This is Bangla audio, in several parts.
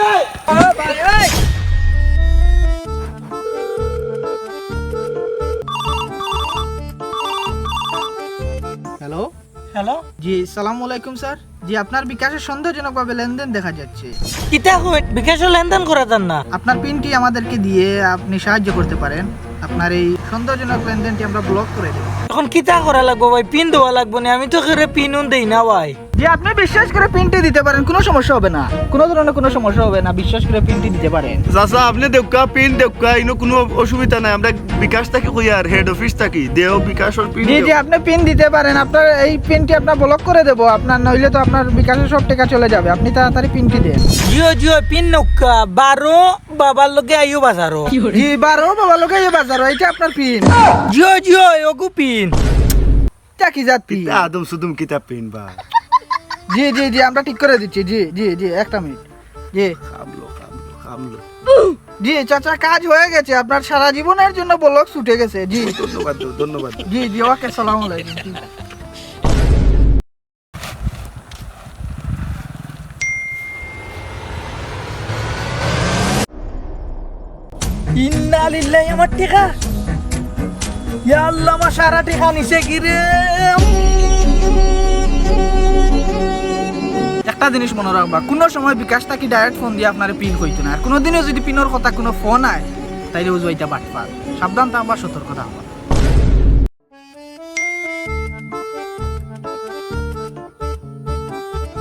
হ্যালো হ্যালো জি, সালাম আলাইকুম স্যার। জি, আপনার বিকাশের সন্দেহজনকভাবে লেনদেন দেখা যাচ্ছে। কিতা হইত বিকাশে লেনদেন করা যান না? আপনার পিনটি আমাদেরকে দিয়ে আপনি সাহায্য করতে পারেন। আপনার এই সন্দেহজনক লেনদেনটি আমরা ব্লক করে দেব। এখন কিতা করা লাগবো ভাই? পিন দেওয়া লাগবো না? আমি তো করে পিনও দেই না ভাই। জি, আপনি বিশ্বাস করে পিনটি দিতে পারেন, কোনো সমস্যা হবে না, কোনো ধরনের কোনো সমস্যা হবে না। বিশ্বাস করে পিনটি দিতে পারেন। চাচা আপনি দেউকা পিন দেউকা ইনো কোনো অসুবিধা নাই। আমরা বিকাশ থাকি কই আর হেড অফিস থাকি দেও বিকাশের পিন জি জি, আপনি পিন দিতে পারেন। আপনার এই পিনটি আপনার ব্লক করে দেব। আপনার নইলে তো আপনার বিকাশের সব টাকা চলে যাবে। আপনি তাড়াতাড়ি পিনটি দেন। জিও জিও পিন নৌকা 12 বাবার লগে আইও বাজারো। জি, 12 বাবা লোকে বাজার, এইটা আপনার পিন। জিও জিও ওগু পিন। এটা কি জাত পিন? আদম সুদম কিতাব পিন বা জি জি জি, আমরা ঠিক করে দিচ্ছি। জি জি জি, একটা মিনিট। জি খামলো জি চাচা, কাজ হয়ে গেছে। আপনার সারা জীবনের জন্য ব্লক ছুটে গেছে। জি ধন্যবাদ জি জি, ওকে, সালাম আলাইকুম। জি। ইন্না লিল্লাহি আমার টিকা। ইয়া আল্লাহ, আমার সারা টিকা নিছে কি রে? একটা জিনিস মনে রাখবা, কোনো সময় বিকাশ থাকি ডাইরেক্ট ফোন দিয়ে আপনার পিন কইতো না। আর কোনোদিনও যদি পিনের কথা কোনো ফোন আয়, তাইলে বুঝবাইটা বাটপার। সাবধান থাকবা, সতর্ক থাকবা।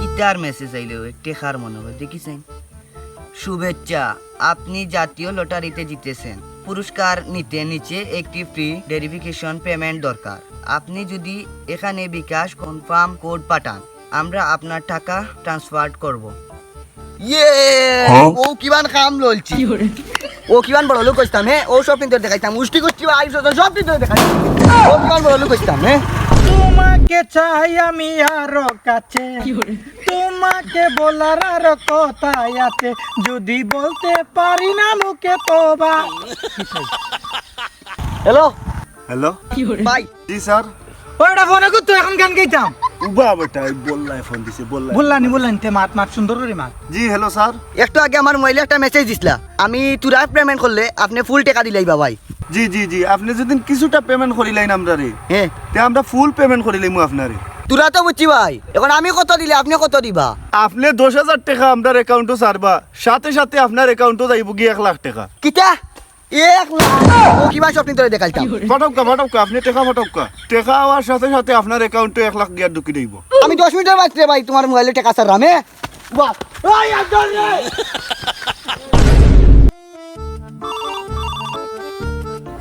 ইটার মেসেজ আইলে টেকার মনে হয় দেখিছেন। শুভেচ্ছা, আপনি জাতীয় লটারিতে জিতেছেন। পুরস্কার নিতে নিচে একটি ফ্রি ভেরিফিকেশন পেমেন্ট দরকার। আপনি যদি এখানে বিকাশ কনফার্ম কোড পাঠান, আমরা আপনার টাকা ট্রান্সফার করব। ইয়ে ও কিমান কাম ললছি, ও কিমান বড় লোক কইতাম। ও সব কিন্তু দেখাইতাম, মুষ্টি করছি আইছো তো সব কিন্তু দেখাইতাম। ও কিমান বড় লোক কইতাম। তোমাকে চাই আমি আরো কাছে, তোমাকে বলার আরো কথাই আছে, যদি বলতে পারি না মুখে তোবা। হ্যালো হ্যালো ভাই, জি স্যার। ওটা ফোনে করতো, এখন গান গাইতাম। উবা বেটা বললাই ফোন দিছে বললাই। বললানি তে মাত মাত সুন্দর করে মাত। জি হ্যালো স্যার। একটু আগে আমার মোবাইলে একটা মেসেজ দিছিলা, আমি তুরা পেমেন্ট করলে আপনি ফুল টাকা দিলাইবা ভাই। জি জি জি, আপনি যদি কিছুটা পেমেন্ট করিলাইন আমরা রে, হ্যাঁ তে আমরা ফুল পেমেন্ট করিলাইমু আপনারে। তুরা তো বুঝছি ভাই, এখন আমি কত দিলে আপনি কত দিবা? আপনি 10,000 টাকা আপনার অ্যাকাউন্টে ছাড়বা, সাথে সাথে আপনার অ্যাকাউন্টে যাইব গিয়ে 1 লাখ টাকা। কিতা 1 লাখ? ও কিবা স্বপ্ন তোরে দেখাইতাম। ফটকা আপনি টাকা ফটকা টাকা হওয়ার সাথে সাথে আপনার অ্যাকাউন্টে 1 লাখ গিয়ে ঢুকি দেব। আমি 10 মিনিটের বাচ্চা ভাই তোমার মোবাইলে টাকা ছাড়লাম। বাহ ওই আদর রে।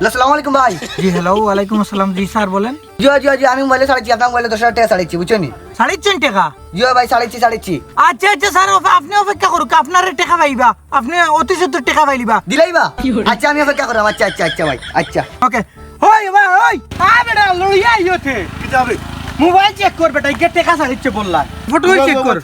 আসসালামু আলাইকুম ভাই। জি হ্যালো, ওয়ালাইকুম আসসালাম। জি স্যার বলেন। জি জি জি, আমি মোবাইলে ছাড়ছি, আপনার মোবাইলে 10,000 টাকা ছাড়ছি, বুঝছো নি? 3.5 টাকা? জি ভাই ছাড়ছি। আচ্ছা আচ্ছা স্যার, আপনি অপেক্ষা করুক, আপনার টাকা পাইবা। আপনি অতি সত্তর টাকা পাইলিবা। দিলাইবা? আচ্ছা আমি অপেক্ষা করলাম। আচ্ছা ভাই, আচ্ছা। ওকে। ওই ভাই ওই বেটা লইয়া আইওতে কি যাবে? মোবাইল চেক কর বেটা, ইকে টাকা ছাড়িচ্ছে বললা। ফটো চেক কর।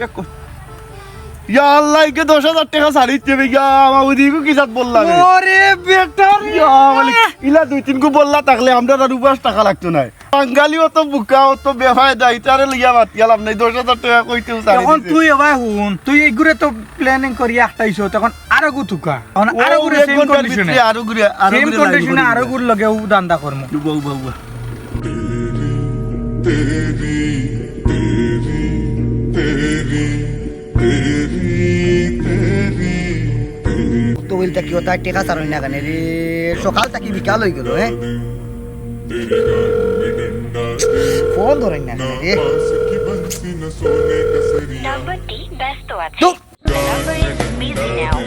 ইয়া আল্লাহ, কে 10,000 টাকা ছাড়িচ্ছে ইয়া আমার ওদিকে কি জাত বললা রে? ওরে বেটা রে। ইয়া মানে ইলা 2-3 কো বললা থাকলে আমরা আর উপাস টাকা লাগতো না। বাঙালিও তো বুকা ও তো বেফায়দা, ইতারে লিয়া মাতিয়ালাম নাই 10,000 টাকা কইতেও ছাড়ি এখন দিছে। তুই ভাই হুন, তুই এগুরে তো প্ল্যানিং করি একটাইছো, তখন আরো গুতুকা এখন আরো গুরে ও, এক সেম ঘন্টার কন্ডিশনে ভিতরে আরো ঘুরে সেম কন্ডিশনে আরো গুর লগে ও দান্দা করমু। বউ বউ বউ। তো বলতে কি ওটা টাকা ছাড়ই না কেন রে? সকাল থেকে বিকাল হয়ে গেল। ফোন ধরেন না কেন রে? নাম্বারটি ব্যস্ত আছে। ধুর। The number is busy now.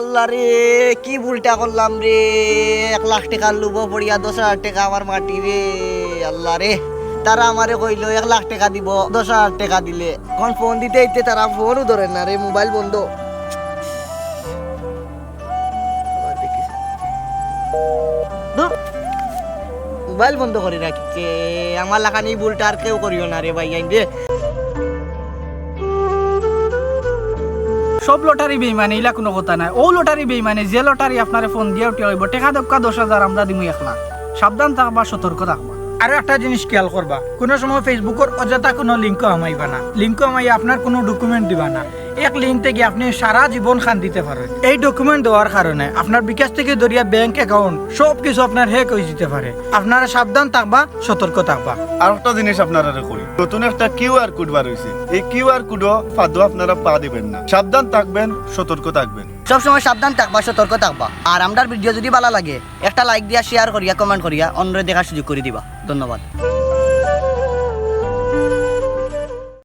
আল্লাহ রে, কি ভুলটা করলাম রে? 1 লাখ টাকার লুব পড়িয়া 10,000 টাকা আমার মাটি রে। আল্লাহ রে, তারা আমারে কইলো 1 লাখ টাকা দিব, 10,000 টাকা দিলে। এখন ফোন দিতে দিতে তারা ফোনও ধরে না রে, মোবাইল বন্ধ। ধুর, মোবাইল বন্ধ করে রাখছে। আমার লাগানি ভুলটা আর কেউ করিও না রে ভাই। আইন রে সব লটারি বেইমানি ইলা কোনো কথা নাই। ও লটারি বেইমানি যে লটারি আপনারে ফোন দিয়ে উঠে হইব টেকা দক্কা 10,000 আমরা দিমু 1 লাখ। সাবধান থাকবা, সতর্ক থাকবা। আর একটা জিনিস খেয়াল করবা, কোনো সময় ফেসবুকের অযথা কোনো লিঙ্ক আমাইবা না। লিঙ্ক আমাই আপনার কোনো ডকুমেন্ট দিবা না। এক লিঙ্ক থেকে আপনি সারা জীবন খান দিতে পারেন। এই ডকুমেন্ট দেওয়ার কারণে আপনার বিকাশ থেকে ধরিয়া ব্যাংক অ্যাকাউন্ট সব কিছু আপনার হ্যাক হয়ে যেতে পারে। আপনারা সাবধান থাকবা, সতর্ক থাকবা। আর একটা জিনিস আপনারা করি, নতুন একটা কিউআর কোড বার হয়েছে, এই কিউআর কোডও ফাদো আপনারা পা দিবেন না। সাবধান থাকবেন, সতর্ক থাকবেন। সবসময় সাবধান থাকবা, সতর্ক থাকবা। আর আমরার ভিডিও যদি ভালো লাগে একটা লাইক দিয়া, শেয়ার করিয়া, কমেন্ট করিয়া অন্যরে দেখার সুযোগ করে দিবা। ধন্যবাদ।